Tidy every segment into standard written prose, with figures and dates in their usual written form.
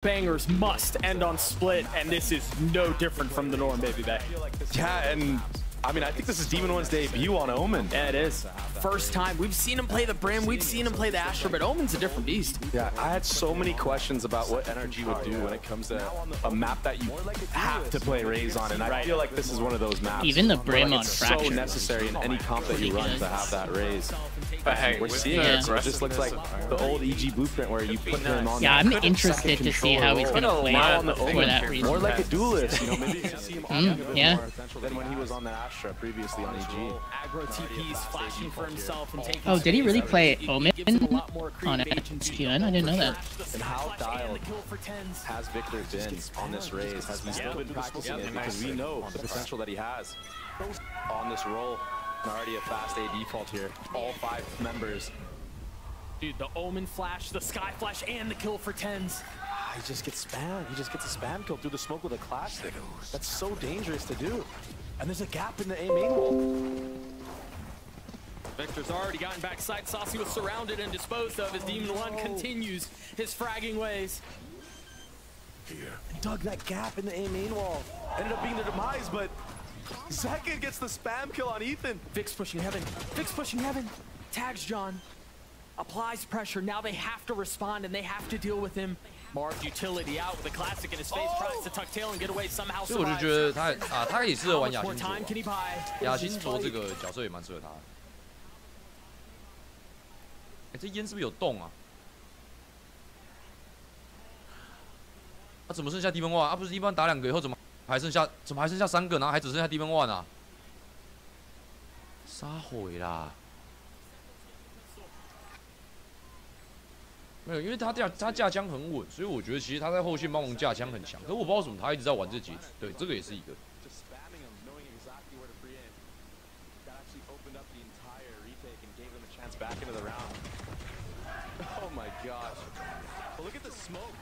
Bangers must end on split, and this is no different from the norm, baby bay. Yeah, and I mean, I think this is Demon One's debut on Omen. Yeah, it is. First time. We've seen him play the Brim, we've seen him play the Astra, but Omen's a different beast. Yeah, I had so many questions about what NRG would do when it comes to a map that you have to play Raze on, and I feel like this is one of those maps. Even the Brim like on it's Fracture. so necessary in any comp that you run to have that Raze. But hey, we're seeing it, so it just looks like the old EG blueprint where you put him on. Yeah, I'm interested to see how he's going to play out for that reason. More like a duelist, you know, maybe you see him on a bit yeah. more than when he was on the Astra previously on EG. Aggro TPs flashing for himself and taking. Oh, did he really play Omen on SEN? I didn't know that. And how dialed has Victor been on this Raze? Has he still been practicing it? Because we know the potential that he has on this role. And already a fast A default here. All 5 members. Dude, the Omen flash, the Sky flash, and the kill for tens. He just gets spammed. He just gets a spam kill through the smoke with a classic. That's so dangerous to do. And there's a gap in the A main wall. Victor's already gotten backside. Saucy was surrounded and disposed of as Demon One continues his fragging ways. And dug that gap in the A main wall. Ended up being the demise, but Zeka gets the spam kill on Ethan. Vic's pushing heaven. Vic's pushing heaven. Tags John. Applies pressure. Now they have to respond and they have to deal with him. Marv's utility out with a classic in his face. Tries to tuck tail and get away somehow. 所以我就觉得他也适合玩雅辛time can he buy? 雅辛卓这个角色也蛮适合他的。这烟是不是有洞啊？怎么剩下 Demon One？不是一般打2个以后怎么还剩下3个，然后还只剩下 Demon One 啊？杀毁啦！没有，因为他架枪很稳，所以我觉得其实他在后线帮忙架枪很强。可我不知道为什么他一直在玩这节，对，这个也是一个。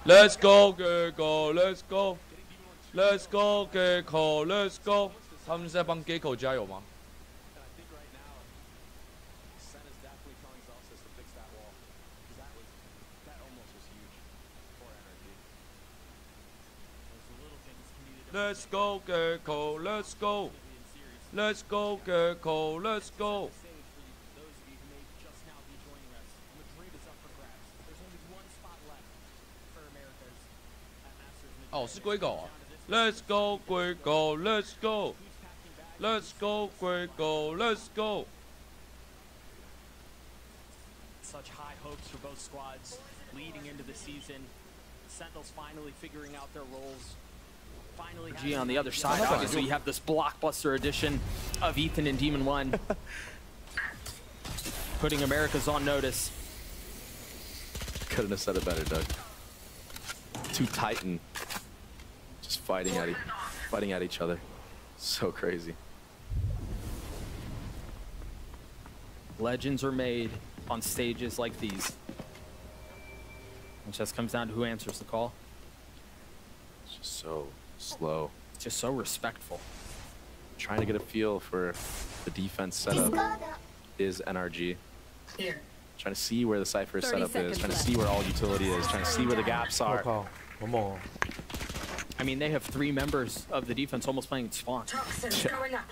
Let's go, Gecko. Let's go. Let's go, Gecko. Let's go. 他们是在帮 Gecko 加油吗？ Let's go, Gecko. Let's go. Let's go, Gecko. Let's go. 哦，是龟狗啊 ！Let's go, 龟狗 ，Let's go, Let's go, 龟狗 ，Let's go. Such high hopes for both squads leading into the season. Sentinels finally figuring out their roles. Finally, G on the other side. Obviously, you have this blockbuster edition of Ethan and Demon One, putting Americas on notice. Couldn't have said it better, Doug. 2 Titan, just fighting at each other. So crazy. Legends are made on stages like these. It just comes down to who answers the call. It's just so slow. Just so respectful. Trying to get a feel for the defense setup is NRG. Here. Trying to see where the Cypher setup is. Trying to see where all utility is. Trying to see where the gaps are. I mean, they have 3 members of the defense almost playing spawn. Toxins going up.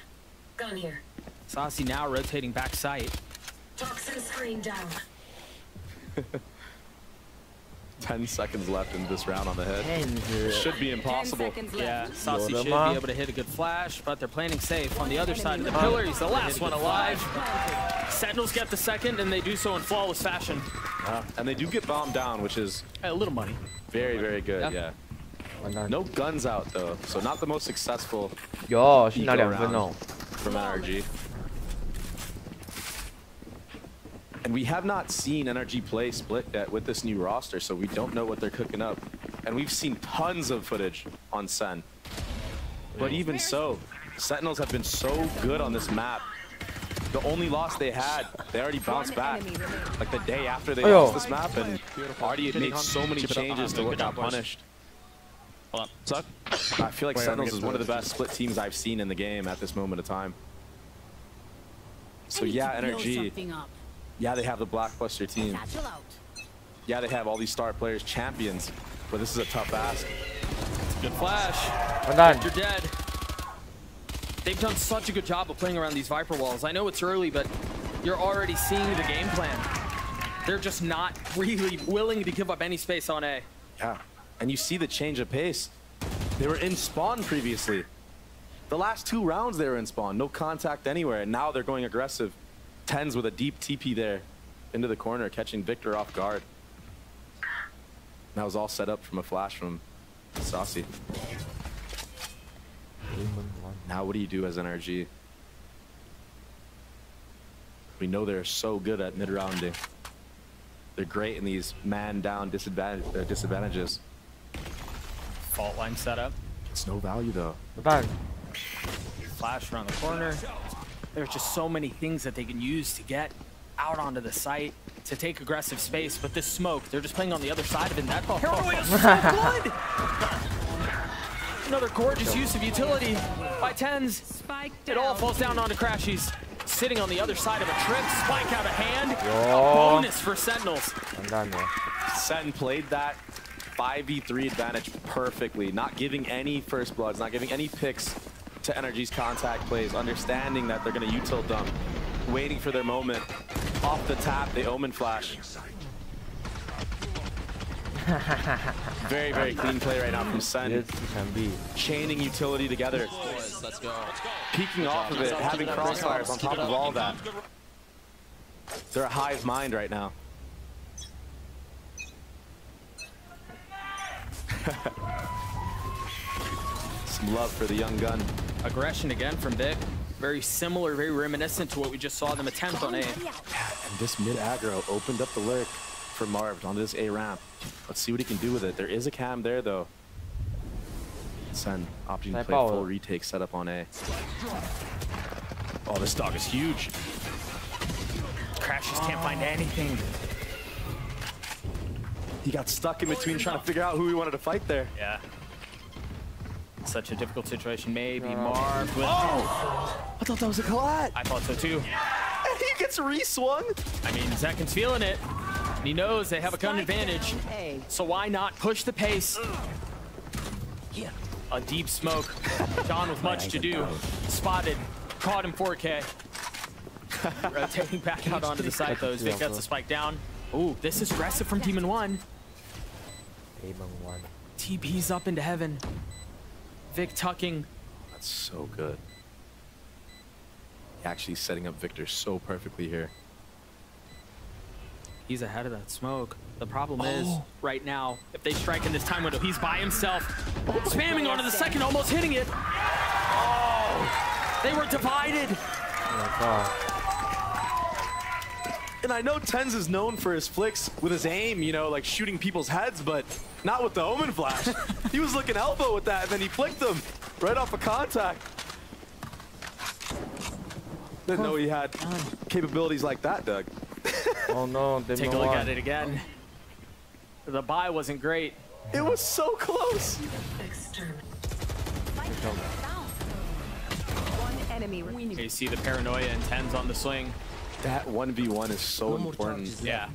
Gun here. Saucy now rotating back sight. Toxin screen down. 10 seconds left in this round on the head. Should be impossible. Yeah, Saucy should be able to hit a good flash, but they're planning safe. On the other side of the pillar, he's the last one alive. Sentinels get the second, and they do so in flawless fashion. And they do get bombed down, which is a little money. Very, very good, yeah. No guns out, though, so not the most successful eco round from NRG. And we have not seen NRG play split yet with this new roster, so we don't know what they're cooking up. And we've seen tons of footage on SEN. But even so, Sentinels have been so good on this map. The only loss they had, they already bounced back. Like the day after they lost this map, and already made so many changes to what got punished. I feel like Sentinels is one of the best split teams I've seen in the game at this moment of time. So yeah, NRG. Yeah, they have the blockbuster team. Yeah, they have all these star players, champions. but this is a tough ask. Good flash. Vandaan. You're dead. They've done such a good job of playing around these Viper walls. I know it's early, but you're already seeing the game plan. They're just not really willing to give up any space on A. Yeah, and you see the change of pace. They were in spawn previously. The last 2 rounds they were in spawn, no contact anywhere, and now they're going aggressive. Tens with a deep TP there into the corner, catching Victor off guard. That was all set up from a flash from Saucy. Now what do you do as NRG? We know they're so good at mid-rounding. They're great in these man-down disadvantages. Fault line setup. It's no value though. Vandaan. Flash around the corner. There's just so many things that they can use to get out onto the site, to take aggressive space, but this smoke, they're just playing on the other side of it, and that paranoia is so good! Another gorgeous use of utility by Tens. It all falls down onto Crashies. Sitting on the other side of a trip, spike out of hand. A bonus for Sentinels. Vandaan, bro. Sen played that 5v3 advantage perfectly, not giving any first bloods, not giving any picks to NRG's contact plays, understanding that they're going to util dump, waiting for their moment. Off the tap, they Omen flash. Very, very clean play right now from Sen. Yes, it can be. Chaining utility together. Let's go. Peeking off of it, having crossfires on top of all that. They're a hive mind right now. Some love for the young gun. Aggression again from Vic. Very similar, very reminiscent to what we just saw them attempt on A. And this mid aggro opened up the lurk for Marv onto this A ramp. Let's see what he can do with it. There is a cam there though. Sen opting to play full retake setup on A. Oh, this dog is huge. Crashes can't find anything. He got stuck in between trying to figure out who he wanted to fight there. Yeah. Such a difficult situation. Maybe Marv with... Oh! I thought that was a collat. I thought so too. And he gets re-swung. I mean, Zekin's feeling it. And he knows they have a gun advantage. So why not push the pace? A deep smoke. John with much to do. Spotted. Caught him 4K. Rotating back out onto the side though. Vic gets the spike down. Ooh, this is aggressive from Demon 1. TP's up into heaven. Vic tucking. That's so good. Actually setting up Victor so perfectly here. He's ahead of that smoke. The problem is, right now, if they strike in this time window, he's by himself. Spamming onto the second, almost hitting it. Oh, they were divided. Oh my God. And I know Tens is known for his flicks with his aim, you know, like shooting people's heads, but not with the Omen flash. He was looking elbow with that, and then he flicked them right off of contact. Didn't know he had capabilities like that, Doug. Oh no, Take a look at it again. The buy wasn't great. It was so close. You see the paranoia and Tens on the swing. That 1v1 is so important. Yeah.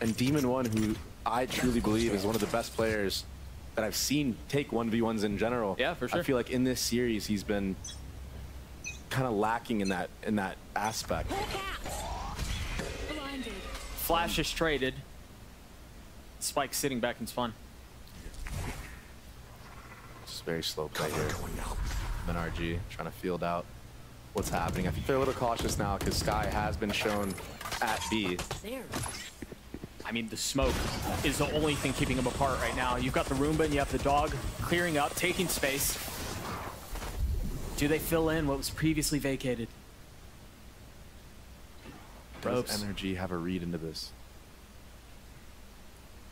And Demon 1, who I truly believe is one of the best players that I've seen take 1v1s in general. Yeah, for sure. I feel like in this series he's been kind of lacking in that aspect. Flash is traded. Spike sitting back in spawn. Just very slow play here. NRG trying to field out what's happening. I think they're a little cautious now because Sky has been shown at B. I mean, the smoke is the only thing keeping them apart right now. You've got the Roomba and you have the dog clearing up, taking space. Do they fill in what was previously vacated? Does NRG have a read into this?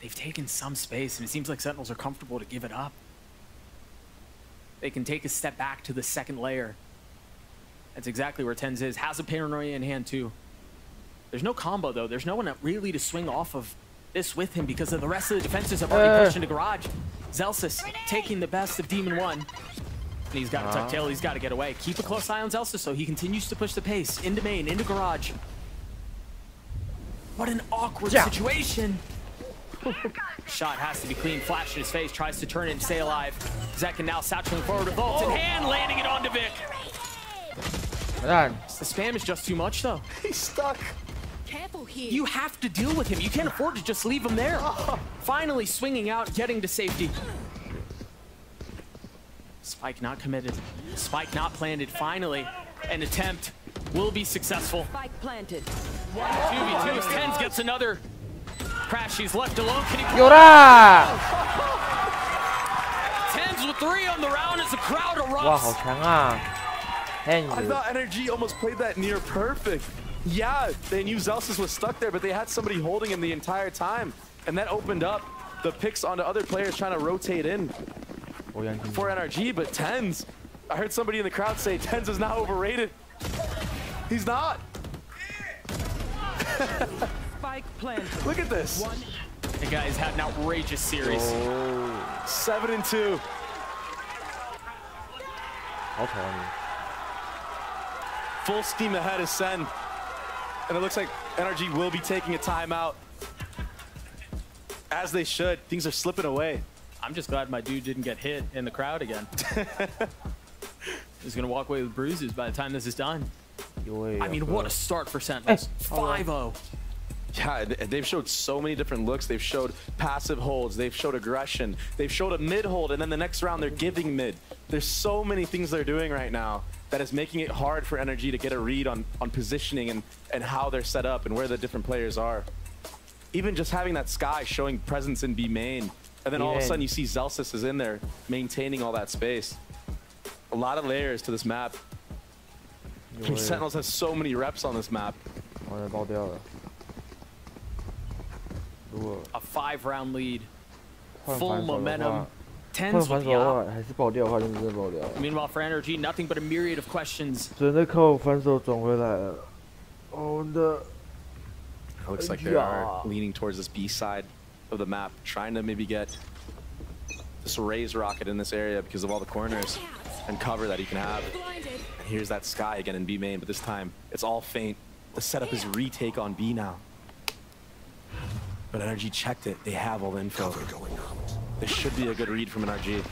They've taken some space, and it seems like Sentinels are comfortable to give it up. They can take a step back to the second layer. That's exactly where Tens is. Has a paranoia in hand, too. There's no combo, though. There's no one really to swing off of this with him because of the rest of the defenses have already pushed into garage. Zelsis taking the best of Demon 1. And he's got to tuck tail. He's got to get away. Keep a close eye on Zelsis, so he continues to push the pace into main, into garage. What an awkward situation. Shot has to be clean. Flash in his face, tries to turn it and stay alive. Zekin now satcheling forward with ult in hand, landing it onto Vic. Man. The spam is just too much, though. He's stuck. Careful here. You have to deal with him. You can't afford to just leave him there. Finally swinging out, getting to safety. Spike not committed. Spike not planted. Finally, an attempt will be successful. Spike planted. 2v2s. Tens gets another. Crash, he's left alone. Can he? 有啦！ Tens with 3 on the round as the crowd 哇，好 erupts. 强啊！ I thought NRG almost played that near perfect. Yeah, they knew Zelsis was stuck there, but they had somebody holding him the entire time. And that opened up the picks onto other players trying to rotate in for NRG, but Tens, I heard somebody in the crowd say Tens is now overrated. He's not. Spike planted. Look at this. The guy's had an outrageous series. 7-2. 好丑啊你！ Full steam ahead is SEN. And it looks like NRG will be taking a timeout. As they should. Things are slipping away. I'm just glad my dude didn't get hit in the crowd again. He's gonna walk away with bruises by the time this is done. I mean, what a start for Sentinels. 5-0. Yeah, they've showed so many different looks. They've showed passive holds. They've showed aggression. They've showed a mid hold, and then the next round they're giving mid. There's so many things they're doing right now that is making it hard for NRG to get a read on positioning and how they're set up and where the different players are. Even just having that Sky showing presence in B main, and then all of a sudden you see Zelsis is in there maintaining all that space. A lot of layers to this map. Sentinels has so many reps on this map. 完了，爆掉了。如果 A 5-round lead. 换 Full 反手的 momentum. 话， Tens 换 with 反 the 手的 op. 话，还是爆掉的话，就是真的爆掉了。 Meanwhile, for NRG, nothing but a myriad of questions. 只能靠反手转回来了。Oh no. It looks like they are leaning towards this B side of the map, trying to maybe get this Raze rocket in this area because of all the corners and cover that he can have. And here's that Sky again in B main, but this time it's all faint. The setup is retake on B now. But NRG checked it. They have all the info. This should be a good read from NRG.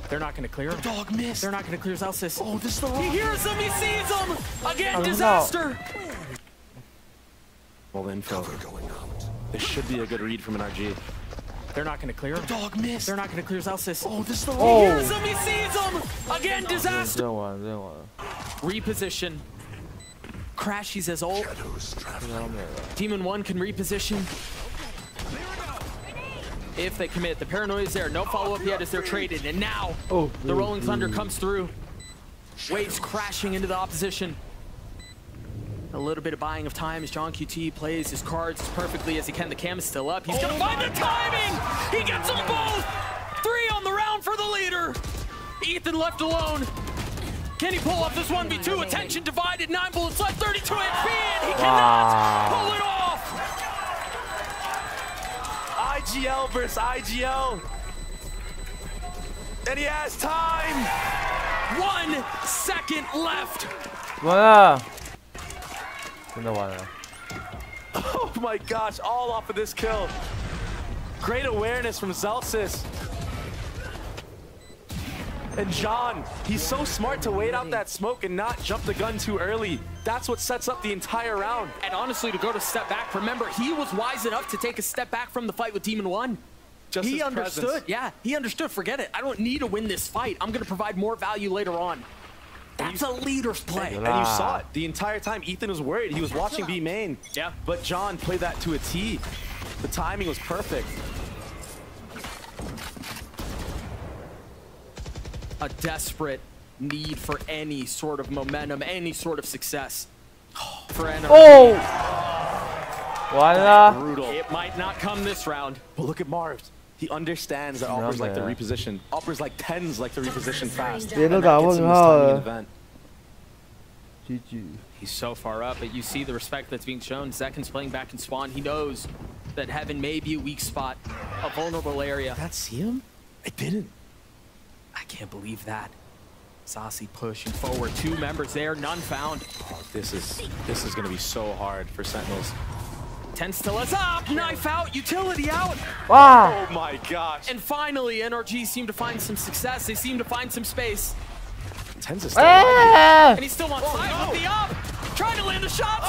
They're not going to clear him. Dog missed. They're not going to clear Zelsis. Oh, this is the He hears him. He sees him. Again, Oh, no. disaster. all the info. This should be a good read from NRG. They're not going to clear him. Dog missed. They're not going to clear Zelsis. Oh, this is the He Oh. hears him. He sees him. Again, 这 disaster. 样玩，这样玩， Reposition. Crash, he says ult. 这样没了。 Demon 1 can reposition. If they commit, the paranoia is there. No follow-up yet as they're traded. And now, Oh, the Rolling Thunder comes through. Waves crashing into the opposition. A little bit of buying of time as John QT plays his cards as perfectly as he can. The cam is still up. He's gonna find the timing! He gets them both! 3 on the round for the leader! Ethan left alone. Can he pull off this 1v2? Attention divided, 9 bullets left, 32 HP, and he cannot pull it off! IGL versus IGL. And he has time. 1 second left. 完了，真的完了。 Oh my gosh, all off of this kill. Great awareness from Zelsis. And John, he's so smart to wait out that smoke and not jump the gun too early. That's what sets up the entire round. And honestly, to go to step back, remember, he was wise enough to take a step back from the fight with Demon 1. Just He his understood, presence. yeah, he understood, forget it. I don't need to win this fight. I'm gonna provide more value later on. That's a leader's play. And you saw it the entire time. Ethan was worried. He was watching B main. Yeah. But John played that to a T. The timing was perfect. A desperate need for any sort of momentum, any sort of success for NRG. 哦，完了。 Brutal. It might not come this round. But look at Marv. He understands that Uppers like to reposition. Uppers like Tens like to reposition fast. 别都 And 打 that gets 问 him 号 this timing in 了 event. GG。 He's so far up, but you see the respect that's being shown. Zekin's playing back in spawn. He knows that Heaven may be a weak spot, a vulnerable area. Did that see him? I didn't. I can't believe that. Saucy pushing forward. 2 members there, none found. This is going to be so hard for Sentinels. 10 still is up. Knife out, utility out. 와. Oh my gosh. And finally, NRG seem to find some success. They seem to find some space. Tens is still 에. And he's still on side with the up. Trying to land the shots.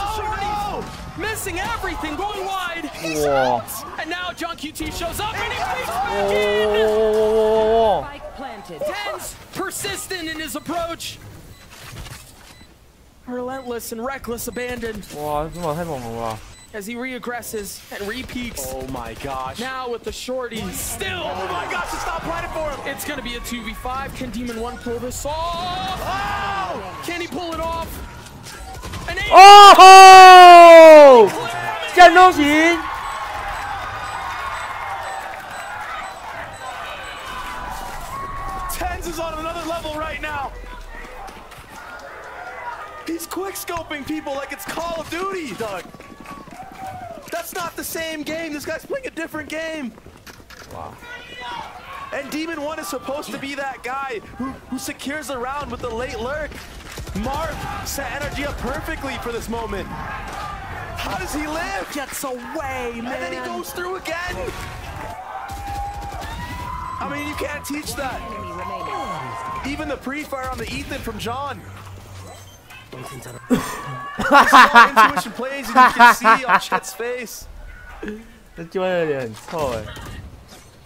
Missing everything, going wide. 우와. And now John QT shows up and he breaks back in. 오오오오오. Spike planted. Tense, persistent in his approach. Relentless and reckless abandon 와, 정말 해먹는 거야. as he re-aggresses and re-peaks. Oh my gosh. Now with the shorty, still. Oh my gosh, it's not planted for him. It's gonna be a 2v5. Can Demon 1 pull this off? Oh! Can he pull it off? An 8. 오호! 짠놈신. Tens is on another level right now. He's quick scoping people like it's Call of Duty, Doug. That's not the same game. This guy's playing a different game. Wow. And Demon 1 is supposed to be that guy who secures the round with the late lurk. Marv set energy up perfectly for this moment. How does he live? Gets away, man. And then he goes through again. I mean, you can't teach that. Enemy remaining. Even the pre-fire on the Ethan from John. Intuition plays and you can see on Chet's face. 찌원이 처음.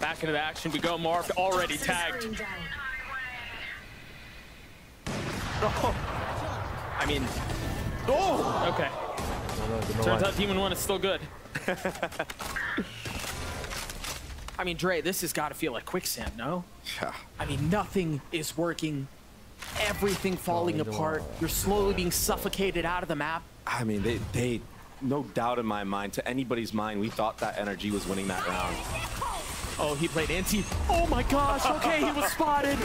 Back into the action we go. Marv already tagged. Oh. I mean, Oh. okay. Turns out Demon 1 is still good. I mean, Dre, this has got to feel like quicksand, no? Yeah. I mean, nothing is working. Everything falling apart. You're slowly being suffocated out of the map. I mean, they, no doubt in my mind, to anybody's mind, we thought that NRG was winning that round. Oh, he played anti. Oh my gosh. Okay, he was spotted.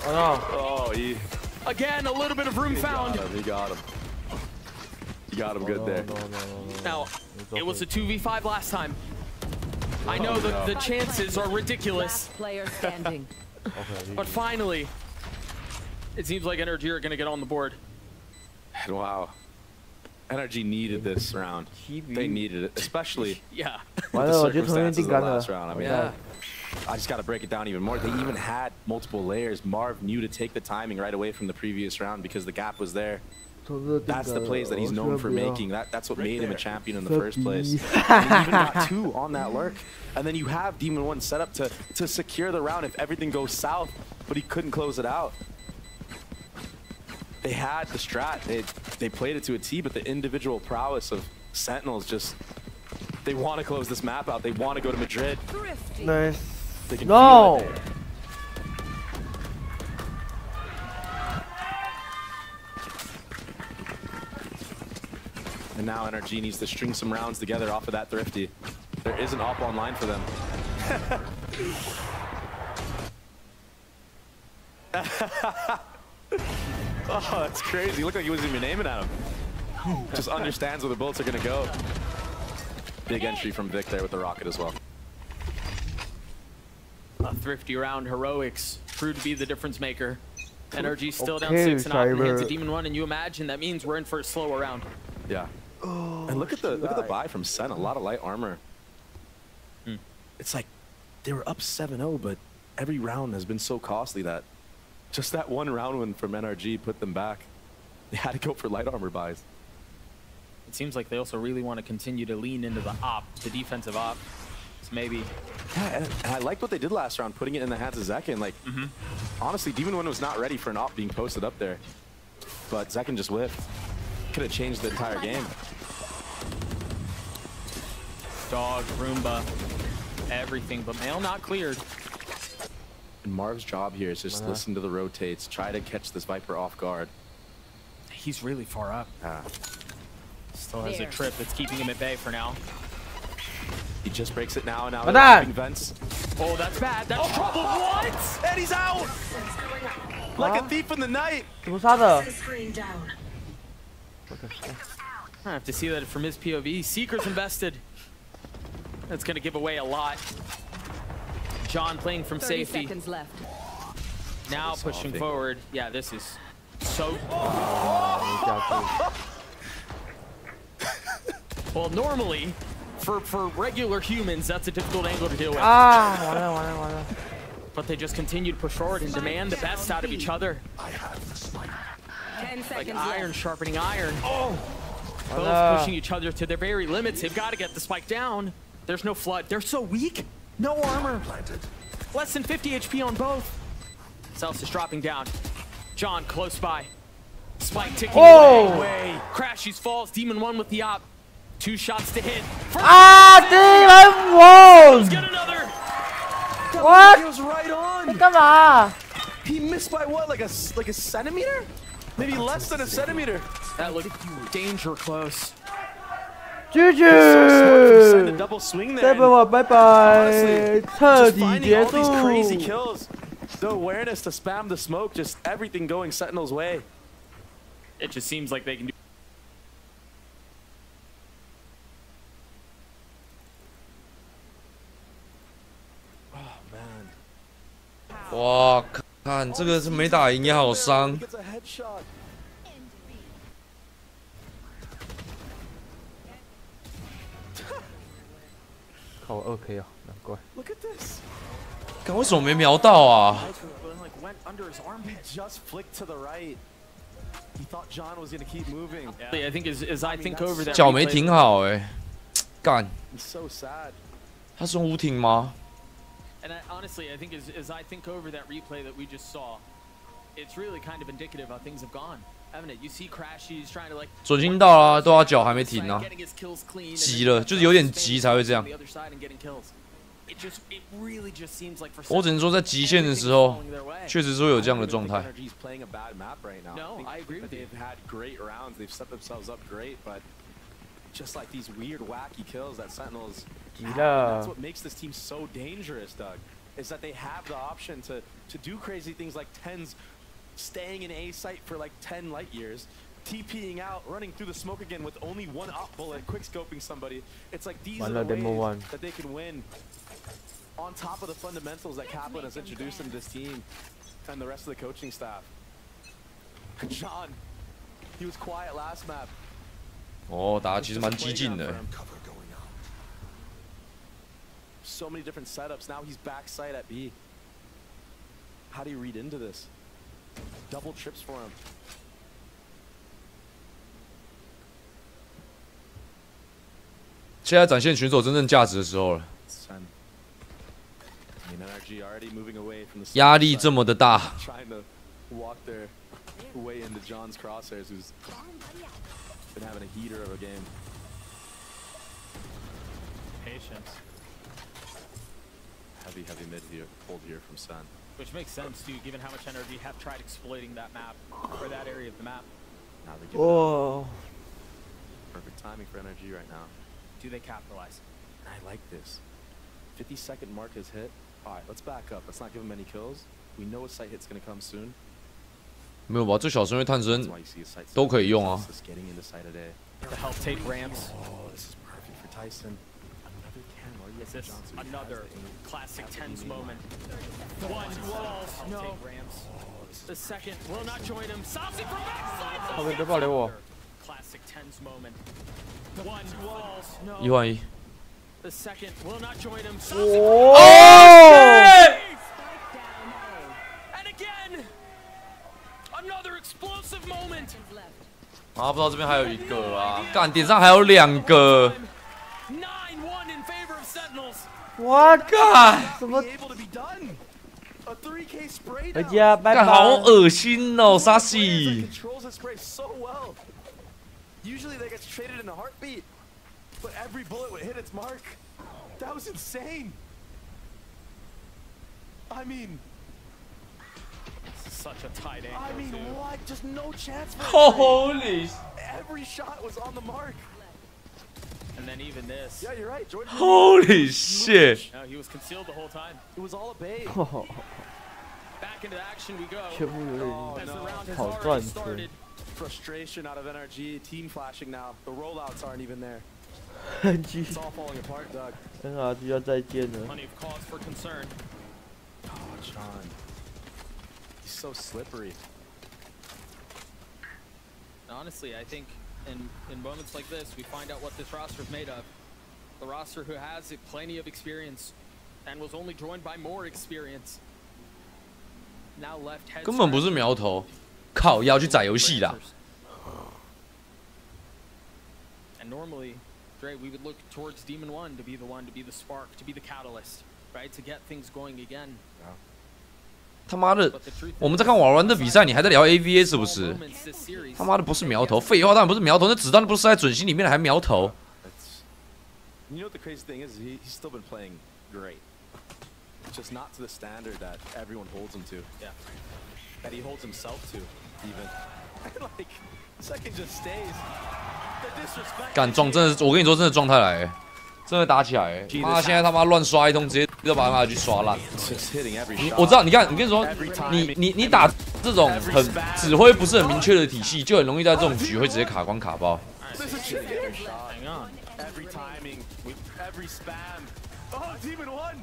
Oh, he Again, a little bit of room found. He got him. He got him good there. Now, it was a 2v5 last time. I know that the chances are ridiculous, Last player standing. but finally, it seems like NRG are going to get on the board. And wow. NRG needed this round. They needed it, especially Yeah. with the 맞아, 어제 circumstances of the 동현진 last 가는. round. I mean, Yeah. I just got to break it down even more. They even had multiple layers. Marv knew to take the timing right away from the previous round because the gap was there. That's the plays that he's known for making. That's what made him a champion in the first place. And he even got 2 on that lurk. And then you have Demon 1 set up to secure the round if everything goes south, but he couldn't close it out. They had the strat. They played it to a T, but the individual prowess of Sentinels just, they want to close this map out. They want to go to Madrid. Thrifty. 네. They can No. feel it there. And now NRG needs to string some rounds together off of that Thrifty. There is an op online for them. Oh, that's crazy. He looked like he wasn't even aiming at him. Just understands where the bullets are going to go. Big entry from Vic there with the rocket as well. A thrifty round heroics proved to be the difference maker. NRG still down Okay, 6 and out in the hands of Cyber. Demon 1, and you imagine that means we're in for a slower round. Yeah. And look at the buy from Sen. A lot of light armor. It's like they were up 7-0, but every round has been so costly that just that one round win from NRG put them back. They had to go for light armor buys. It seems like they also really want to continue to lean into the op, the defensive op. So maybe. Yeah, and I liked what they did last round, putting it in the hands of Zekin. Like, honestly, Demon 1 was not ready for an op being posted up there. But Zekin just whiffed. Could have changed the entire game. Dog, Roomba, everything, but mail not cleared. And Marv's job here is just listen to the rotates, try to catch this Viper off guard. He's really far up. Still has a There. trip that's keeping him at bay for now. He just breaks it now, and now Come they're on. opening vents. Oh, that's bad. That's trouble. What? And he's out! Like a thief in the night! 누구 사다? I have to see that from his POV. Seeker's invested. That's going to give away a lot. John playing from 30 safety. seconds left. Now pushing forward. Yeah, this is so... Well, normally, for regular humans, that's a difficult angle to deal with. 啊，完了完了完了！ But they just continue to push forward and demand the best out of each other. 10 Like seconds iron left. sharpening iron.完 Both 了 pushing each other to their very limits. They've got to get the spike down. There's no flood. They're so weak. No armor. Less than 50 HP on both. Celsius dropping down. John close by. Spike ticking away. Crashies falls. Demon 1 with the op. 2 shots to hit. 啊，Demon One！ Get another. What？ He was right on. 干嘛？ He missed by what? Like a centimeter? Maybe less than a centimeter. That looked danger close. GG！ Send a double swing there. 再陪我拜拜，彻 Just 底 finding 结 all these crazy 束。 kills. The awareness to spam the smoke, just everything going Sentinel's way. It just seems like they can do. Man. 哇，看这个是没打赢也好伤 He。gets a headshot. 靠，我2K 啊，难怪。 Look at this. 看为什么没瞄到啊？ Like went under his armpit. He just flicked to the right. He thought John was gonna keep moving. I think as I think over that. 脚没 replay- 停好哎，干， He's so sad. 他是用无停吗？ And honestly, I think as I think over that replay that we just saw, it's really kind of indicative how things have gone, haven't it? You see Crashies trying to like 准心到啦，对啊，脚还没停啊， getting his kills clean, 急了，就是有点急才会这样。 the other side and getting kills. It really just seems like for 我只能说在极限的时候，确实是会有这样的状态。 NRG's playing a bad map right now. No, I agree with you. They've had great rounds. They've set themselves up great, but just like these weird, wacky kills that Sentinels. 急 That's 了， what makes this team so dangerous, Doug. Is that they have the option to do crazy things like tens, staying in A site for like 10 light years, TPing out, running through the smoke again with only one op bullet, quick scoping somebody. It's like these are the Demo ways one. that they can win. On top of the fundamentals that Kaplan has introduced into this team and the rest of the coaching staff. John, he was quiet last map. 哦，打的其实蛮激进 Playground 的 for。him. So many different setups. Now he's backside at B. How do you read into this? Double trips for him. 现在展现选手真正价值的时候了， Sen. I mean, NRG already moving away from the 压力这么的大。 trying to walk their way into John's crosshairs, who's been having a heater of a game. Patience, Heavy mid here, hold here from Sen. which makes sense too, given how much NRG have tried exploiting that map or that area of the map. Now they're giving 哇， perfect timing for NRG right now. Do they capitalize? And I like this. 50-second mark has hit. All right, let's back up. Let's not give him any kills. We know a sight hit's gonna come soon. 没有吧？这小身位探 That's 身 why you see a sight. 都可以用啊。 Just getting into sight a day. The health take ramps. Oh, this is perfect for Tyson. Another camera. Is this Johnson has another the aim. classic Has the tens aim. moment? One walls, no. Take ramps. The second will not join him. Saucy from backside. 后面别爆雷我。 Classic tens moment. One walls, no. 1换1， The second will not join him. 哦！ And again, another explosive moment. 啊，不知道这边还有一个啊，干点上还有2个， 9-1 in favor of Sentinels. 我干什么？ Be able to be done. A 3K spray 回 down. 家拜干好拜。恶心哦，沙 Players that 西。 controls the spray so well. Usually they get traded in a heartbeat, but every bullet would hit its mark. That was insane. I mean, Such a tight angle. I mean, too. what? Just no chance for it. Holy Every shot was on the mark. And then even this. Yeah, you're right, Jordan. holy shit！ No, he was concealed the whole time. It was all a bait. Back into action we go. 全部有点 As the round has 好 already 赚钱 started.。 Frustration out of NRG. Team flashing now. The rollouts aren't even there. NG It's all falling apart, Doug. NRG 要再见了。 Plenty of cause for concern. Oh, John. He's so slippery. Honestly, I think And in moments like this, we find out what this roster is made of. The roster who has plenty of experience and was only joined by more experience. Now left head 根本不是苗头，靠，要去载游戏啦。 And normally, Dre, we would look towards Demon One to be the one, to be the spark, to be the catalyst, right, to get things going again. 他妈的，我们在看瓦罗兰的比赛，你还在聊 AVA 是不是？他妈的不是苗头，废话当然不是苗头，那子弹不是塞在准心里面的还苗头。You know what the crazy thing is? He's still been playing great, just not to the standard that everyone holds him to. Yeah. That he holds himself to, even. Like, second just stays. The disrespect. 干撞真的是，我跟你说真的状态来，真的打起来。妈，现在他妈乱刷一通，直接就把他去刷烂。我知道，你看，我跟你说，你打这种很指挥不是很明确的体系，就很容易在这种局会直接卡关卡爆。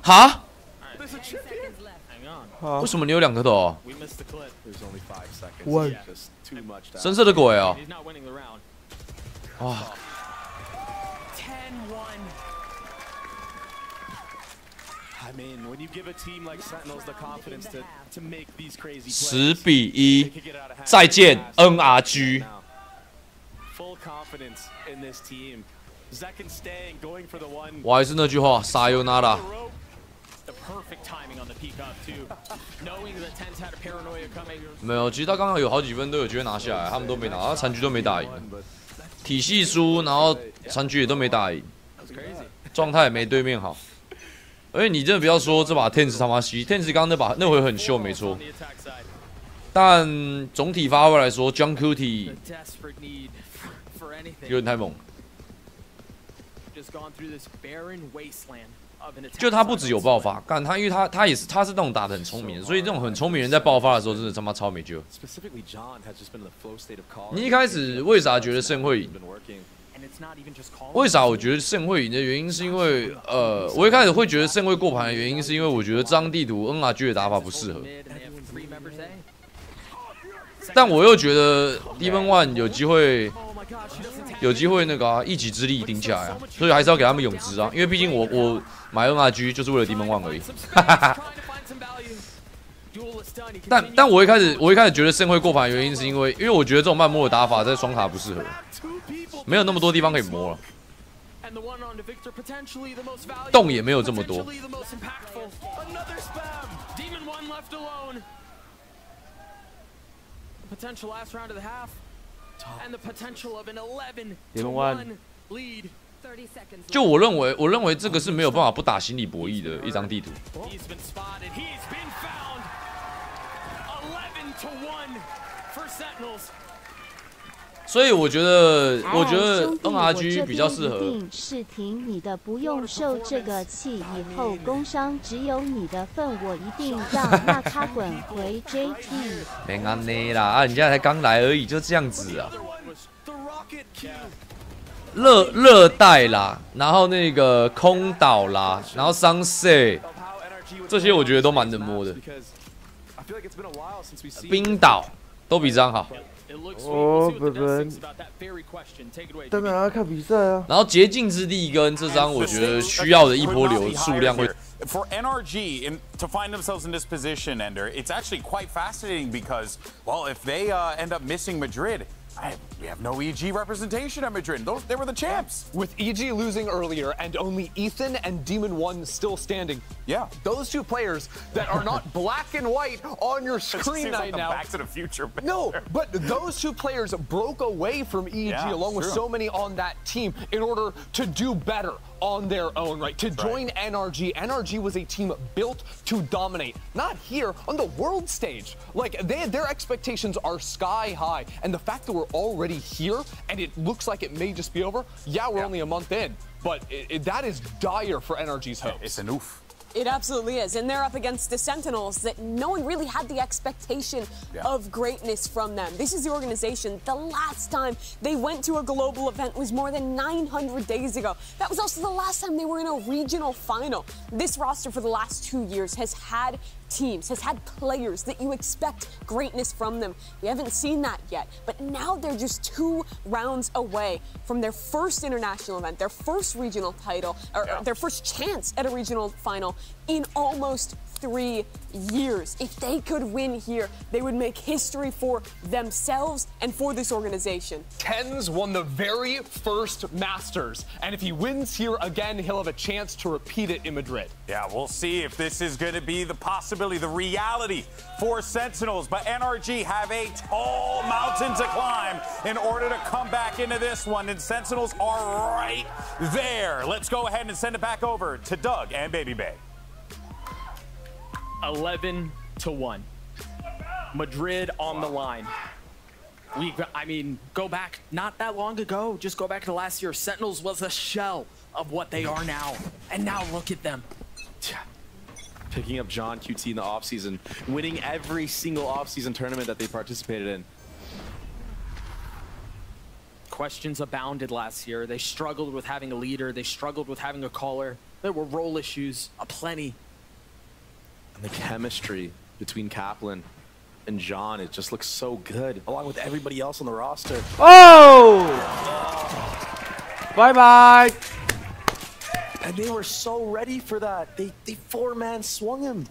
哈？为什么你有2颗头？深色的鬼哦！哇！ I mean, when you give a team like Sentinels the confidence to make these crazy 10比1，再见 NRG。 Full confidence in this team. Zekin staying, going for the one. 我还是那句话 ，Sayonara。 The perfect timing on the peek up too, knowing that Tens had a paranoia coming. 没有，其实他刚刚有好几分都有机会拿下来，他们都没拿，残局都没打赢，体系输，然后残局也都没打赢，状态也没对面好。而且你真的不要说这把 Tens 他妈吸 ，Tens 刚刚那回很秀没错，但总体发挥来说 ，John Cutie 有点太猛。就他不只有爆发，干他，因为他是那种打得很聪明，所以这种很聪明人在爆发的时候，真的他妈超没救。你一开始为啥觉得胜会赢？为啥我觉得胜会赢的原因是因为，我一开始会觉得胜会过盘的原因是因为我觉得这张地图 NRG 的打法不适合，但我又觉得 Demon One 有机会那个一己之力顶起来啊，所以还是要给他们永值啊，因为毕竟我买 NRG 就是为了 Demon One 而已。但我一开始觉得胜会过盘的原因是因为我觉得这种慢摸的打法在双塔不适合，没有那么多地方可以摸了，洞也没有这么多。就我认为这个是没有办法不打心理博弈的一张地图。所以我觉得 NRG 比较适合。是停你的，不用受这个气，以后工伤只有你的份，我一定让那他滚回 JT。没安内啦，啊，人家才刚来而已，就这样子啊。热带啦，然后那个空岛啦，然后Sunset，这些我觉得都蛮能摸的。冰岛都比这样好。哦，本本，当然要看比赛啊。然后捷径之地跟这张，我觉得需要的一波流数量会。For NRG to find themselves in this position, Ender, it's actually quite fascinating because, well, if they end up missing Madrid, we have no EG representation at Madrid. They were the champs. With EG losing earlier and only Ethan and Demon One still standing. Yeah. Those two players that are not black and white on your screen right like now. Back to the Future. No, but those two players broke away from EG along with so many on that team in order to do better on their own, right? To join NRG. NRG was a team built to dominate. Not here, on the world stage. Like, their expectations are sky high. And the fact that we're already here and it looks like it may just be over, yeah, we're only a month in. But that is dire for NRG's hopes. It's an oof. It absolutely is. And they're up against the Sentinels that no one really had the expectation of greatness from them. This is the organization. The last time they went to a global event was more than 900 days ago. That was also the last time they were in a regional final. This roster for the last 2 years has had teams, has had players that you expect greatness from them. We haven't seen that yet, but now they're just 2 rounds away from their first international event, their first regional title, or their first chance at a regional final in almost 3 years. If they could win here, they would make history for themselves and for this organization. Tens won the very first Masters, and if he wins here again, he'll have a chance to repeat it in Madrid. Yeah, we'll see if this is going to be the possibility, the reality for Sentinels. But NRG have a tall mountain to climb in order to come back into this one, and Sentinels are right there. Let's go ahead and send it back over to Doug and Baby Bay. 11-1. Madrid on the line. I mean, go back not that long ago. Just go back to last year. Sentinels was a shell of what they are now. And now look at them. Picking up John QT in the offseason, winning every single offseason tournament that they participated in. Questions abounded last year. They struggled with having a leader. They struggled with having a caller. There were role issues aplenty. And the chemistry between Kaplan and John, it just looks so good, along with everybody else on the roster. Oh! Bye-bye! And they were so ready for that. They 4-man swung him.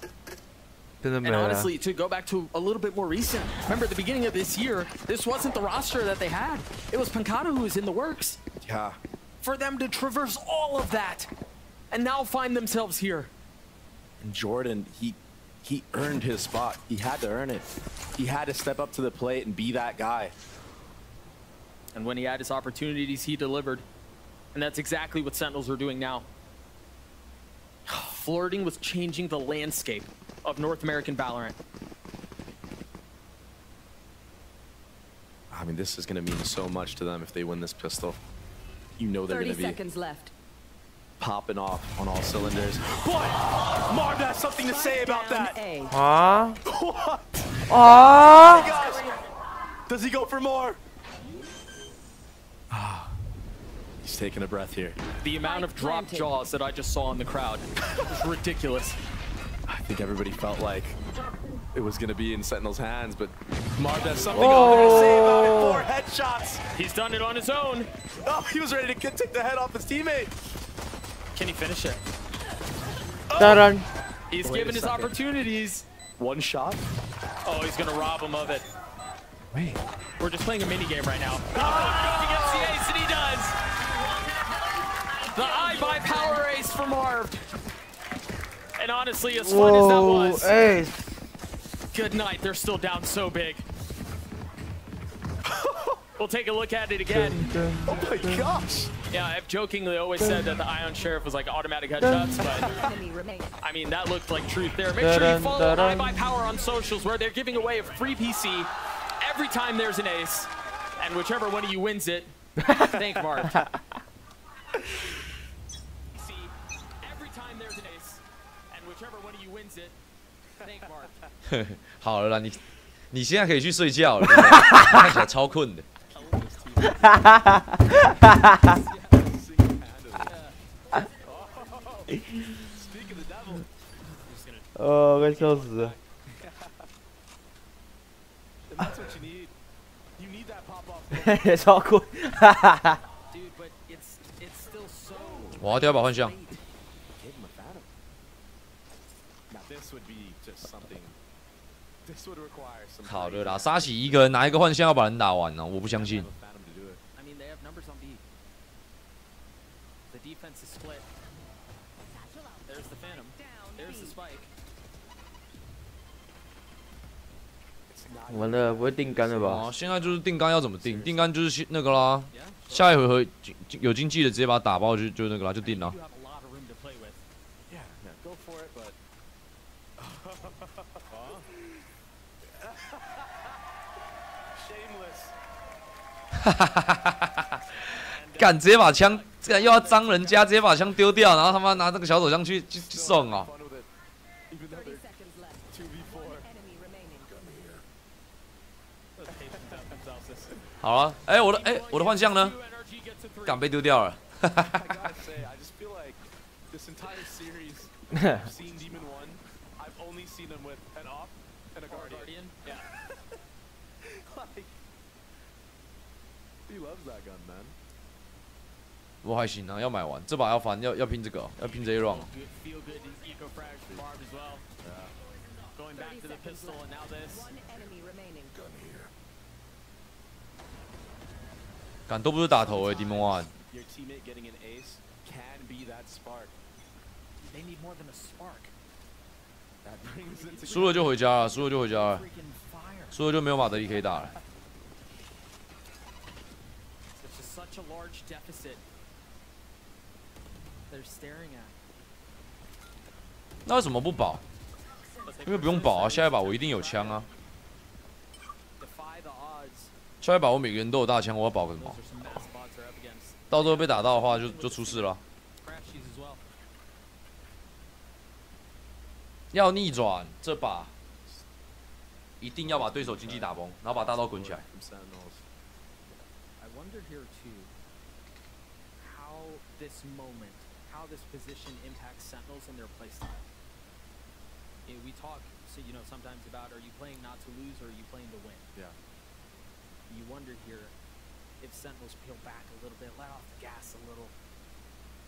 And honestly, to go back to a little bit more recent, remember at the beginning of this year, this wasn't the roster that they had. It was Pancata who was in the works. Yeah. For them to traverse all of that and now find themselves here. And Jordan, he earned his spot. He had to earn it. He had to step up to the plate and be that guy. And when he had his opportunities, he delivered. And that's exactly what Sentinels are doing now. Flirting with changing the landscape of North American Valorant. I mean, this is going to mean so much to them if they win this pistol. You know they're going to be 30 seconds left. Popping off on all cylinders. What? Marv has something to say about that. Huh? What? Oh my gosh. Does he go for more? He's taking a breath here. The amount of drop jaws that I just saw in the crowd was ridiculous. I think everybody felt like it was going to be in Sentinel's hands, but Marv has something to say about it. 4 headshots. He's done it on his own. Oh, he was ready to take the head off his teammate. Can he finish it? Dun. He's given his opportunities. 1 shot? Oh, he's going to rob him of it. Wait. We're just playing a mini game right now. Oh, he gets the ace, and he does. The I-buy power ace for Marv. And honestly, as fun as that was, ace. Good night. They're still down so big. We'll take a look at it again. Oh my gosh. Yeah, I've jokingly always said that the Ion Sheriff was like automatic headshots, but I mean, that looked like truth there. Make sure you follow I-buy Power on socials, where they're giving away a free PC every time there's an ace. And whichever one of you wins it, thank Mark. Every time there's an ace, and whichever one of you wins it, thank Mark. 好了啦，你现在可以去睡觉了，看起来超困的。哦，快笑死了。超困。我要第2把换项。好的啦，沙喜一个人拿一个换项要把人打完呢，我不相信。完了，不会定杆了吧？哦，现在就是定杆要怎么定？定杆就是那个啦，下一回合有经济的直接把他打爆就那个啦，就定了。哈哈哈哈哈！干，直接把枪，又要脏人家，直接把枪丢掉，然后他妈拿那个小手枪去送哦。好了，哎，我的幻象呢？敢被丢掉了。哈哈哈哈。I've only seen him with an op and a guardian. Yeah. Like, he loves that gun, man. 我还行啊，要买完这把要翻，要拼这个，要拼这一 round。敢都不是打头欸 ，Demon One。输了就回家了，输了就回家了，输了就没有马德里可以打了。 那为什么不保？因为不用保啊，下一把我一定有枪啊。下一把我每个人都有大枪，我要保个什么？到时候被打到的话就出事了。要逆转这把，一定要把对手经济打崩，然后把大刀滚起来。 This moment, how this position impacts Sentinels and their playstyle. We talk, so, sometimes about are you playing not to lose or are you playing to win? Yeah. You wonder here if Sentinels peel back a little bit, let off the gas a little.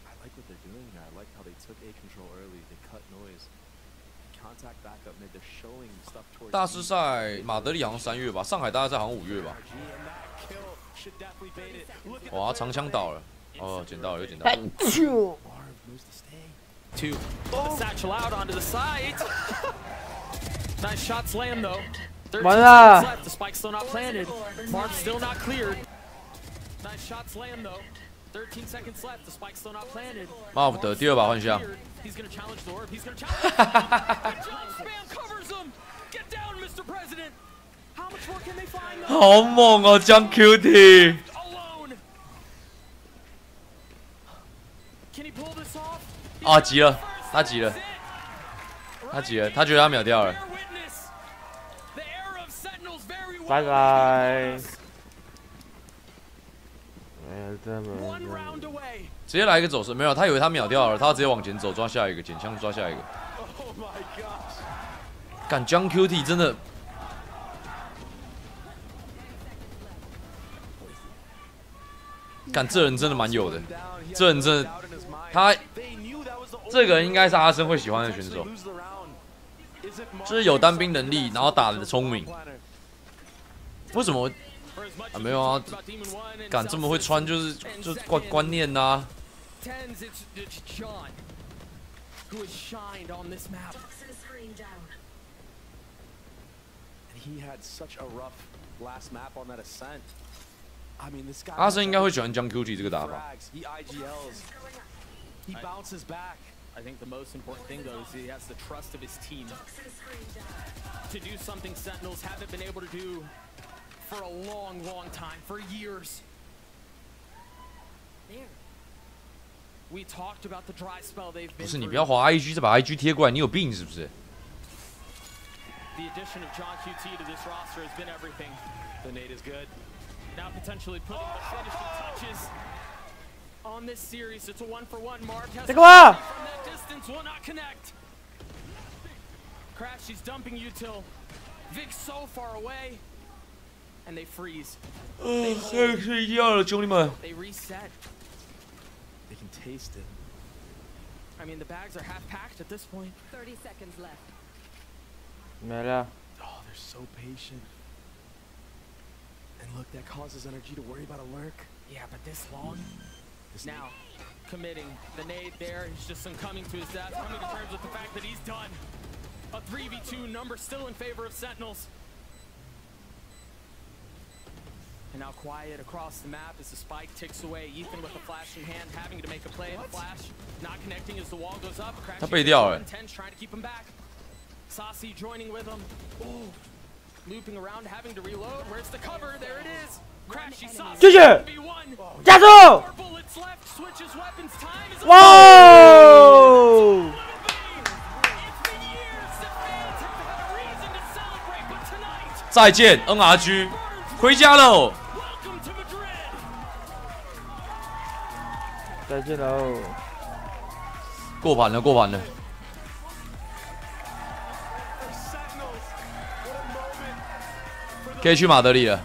I like what they're doing here. I like how they took A control early. They cut noise. Contact back up mid. They're showing stuff towards. 大师赛马德里好像3月吧，上海大师赛好像5月吧。哇，长枪倒了。 哦，捡到了，又捡到了。Two. The satchel out onto the side. Nice shot slam though. 13 seconds left. The spike still not planted. Mark still not cleared. Nice shot slam though. 13 seconds left. The spike still not planted. 马福德第2把换下。 He's gonna challenge the orb. He's gonna challenge. Jump spam covers him. Get down, Mr. President. How much more can they find? 好猛哦，江 QT。 啊，急了，他急了，他急了，他觉得他秒掉了。拜拜。直接来一个走势，没有，他以为他秒掉了，他直接往前走，抓下一个，捡枪抓下一个。干江 QT 真的，干这人真的蛮有的，这人真的，他。 这个应该是阿森会喜欢的选手，就是有单兵能力，然后打得聪明。为什么啊？没有啊，敢这么会穿就是观念呐、啊。阿森应该会喜欢江 QT 这个打法。 He bounces back. I think the most important thing, though, is he has the trust of his team to do something Sentinels haven't been able to do for a long, long time, for years. We talked about the dry spell they've been. 不是你不要滑 IG， 再把 IG 贴过来，你有病是不是 ？The addition of John QT to this roster has been everything. The nade is good. Now potentially putting the finishing touches. On this series, it's a 1-for-1. Mark has from that distance, will not connect. Crash, he's dumping util. Vic so far away, and they freeze. They reset. They can taste it. I mean, the bags are half packed at this point. 30 seconds left. 没了。 Oh, they're so patient. And look, that causes NRG to worry about a lurk. Yeah, but this long. Now, committing the nade there, he's just succumbing to his death, coming to terms with the fact that he's done. A 3v2 number still in favor of Sentinels. And now quiet across the map as the spike ticks away. Ethan with a flash in hand, having to make a play in the flash. Not connecting as the wall goes up. Intense, trying to keep him back. Saucy joining with him. Oh, looping around, having to reload. Where's the cover? There it is. Crashy Saucy. 继续，加速！哇！再见 NRG， 回家喽！再见喽！过盘了，过盘了。可以去马德里了。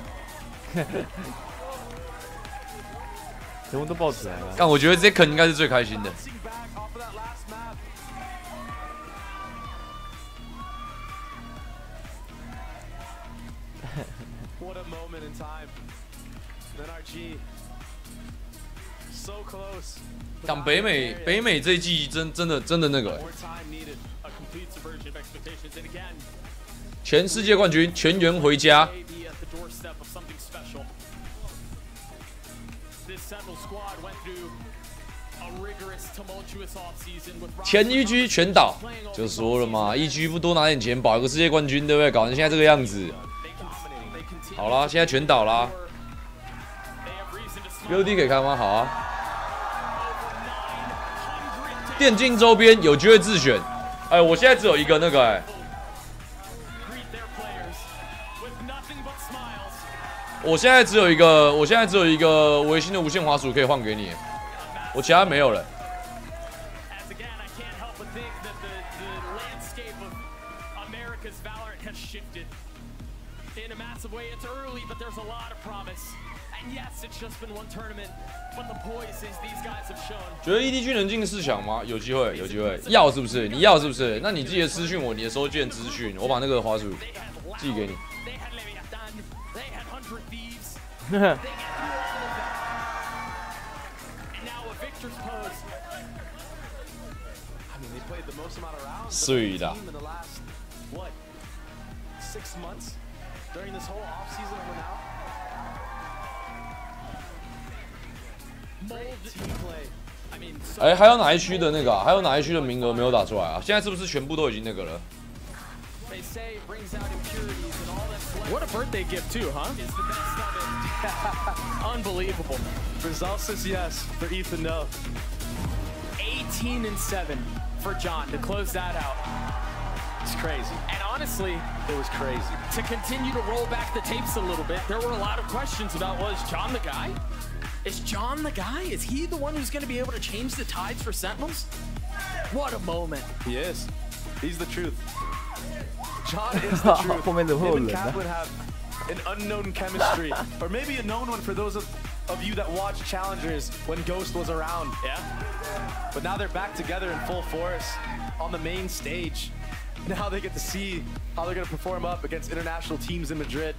全部都爆起来了。但我觉得这肯应该是最开心的。What a moment in time. NRG so close. 但北美这一季真的那个、全世界冠军全员回家。前EG全倒，就说了嘛，EG不多拿点钱保一个世界冠军，对不对？搞成现在这个样子。好啦，现在全倒啦。VOD 可以看吗？好啊。电竞周边有机会自选。哎，我现在只有一个那个哎。我现在只有一个微星的无线滑鼠可以换给你，我其他没有了。觉得 EDG 能进4强吗？有机会，有机会。要是不是？你要是不是？那你记得私讯我你的收件资讯，我把那个滑鼠寄给你。碎的。哎，还有哪一区的那个、还有哪一区的名额没有打出来啊？现在是不是全部都已经那个了？ What a birthday gift too, huh? Unbelievable. Results is yes. For Ethan, no. 18-7 for John to close that out. It's crazy. And honestly, it was crazy. To continue to roll back the tapes a little bit, there were a lot of questions about, was John the guy? Is John the guy? Is he the one who's going to be able to change the tides for Sentinels? What a moment. He is. He's the truth. John is the truth. Him and Kaplan have an unknown chemistry, or maybe a known one for those of you that watched Challengers when Ghost was around. Yeah. But now they're back together in full force on the main stage. Now they get to see how they're going to perform up against international teams in Madrid.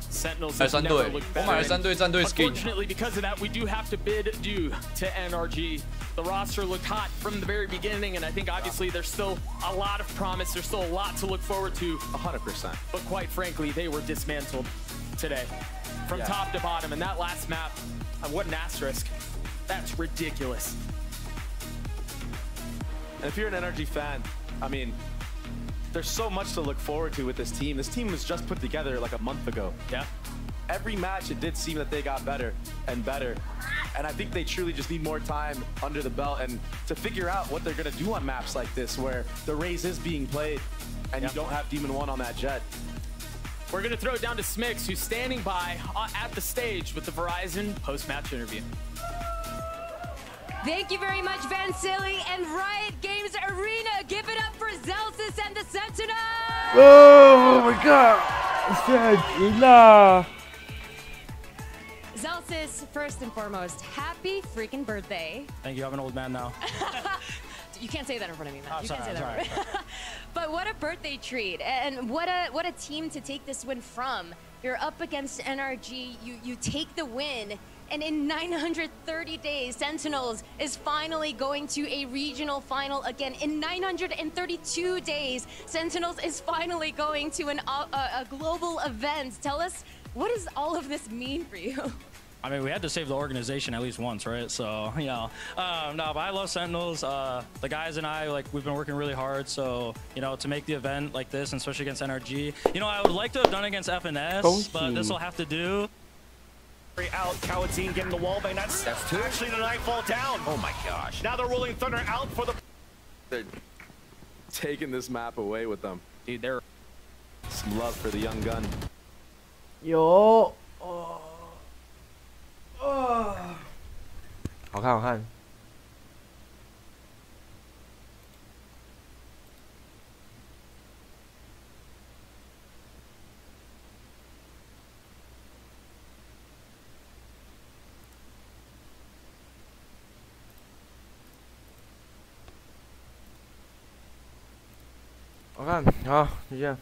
Sentinels have never looked better. skin. Unfortunately, because of that, we do have to bid adieu to NRG. The roster looked hot from the very beginning, and I think obviously there's still a lot of promise. There's still a lot to look forward to. 100%. But quite frankly, they were dismantled today from top to bottom. And that last map, what an asterisk. That's ridiculous. And if you're an NRG fan, I mean, there's so much to look forward to with this team. This team was just put together like a month ago. Yeah. Every match, it did seem that they got better and better. And I think they truly just need more time under the belt and to figure out what they're going to do on maps like this, where the race is being played and you don't have Demon 1 on that jet. We're going to throw it down to Smix, who's standing by at the stage with the Verizon post-match interview. Thank you very much, Van Silly and Riot Games Arena. Give it up for Zelsis and the Sentinels! Oh my god! Sentinel! Zelsis, first and foremost, happy freaking birthday. Thank you, I'm an old man now. You can't say that in front of me, man. Oh, you sorry, can't say that in front of me. But what a birthday treat, and what a team to take this win from. You're up against NRG, you take the win, and in 930 days, Sentinels is finally going to a regional final again. In 932 days, Sentinels is finally going to a global event. Tell us, what does all of this mean for you? I mean, we had to save the organization at least once, right? So, you know, no, but I love Sentinels. The guys and I, like, we've been working really hard. So, you know, to make the event like this, and especially against NRG, you know, I would like to have done against FNS, but this will have to do. Out, Kawatine getting the wall bang. That's two. Actually, the Nightfall down. Oh my gosh. Now they're rolling Thunder out for the. They're taking this map away with them. Dude, they're some love for the young gun. Yo. Oh. Oh. 好看，好看。好看，好，就这样。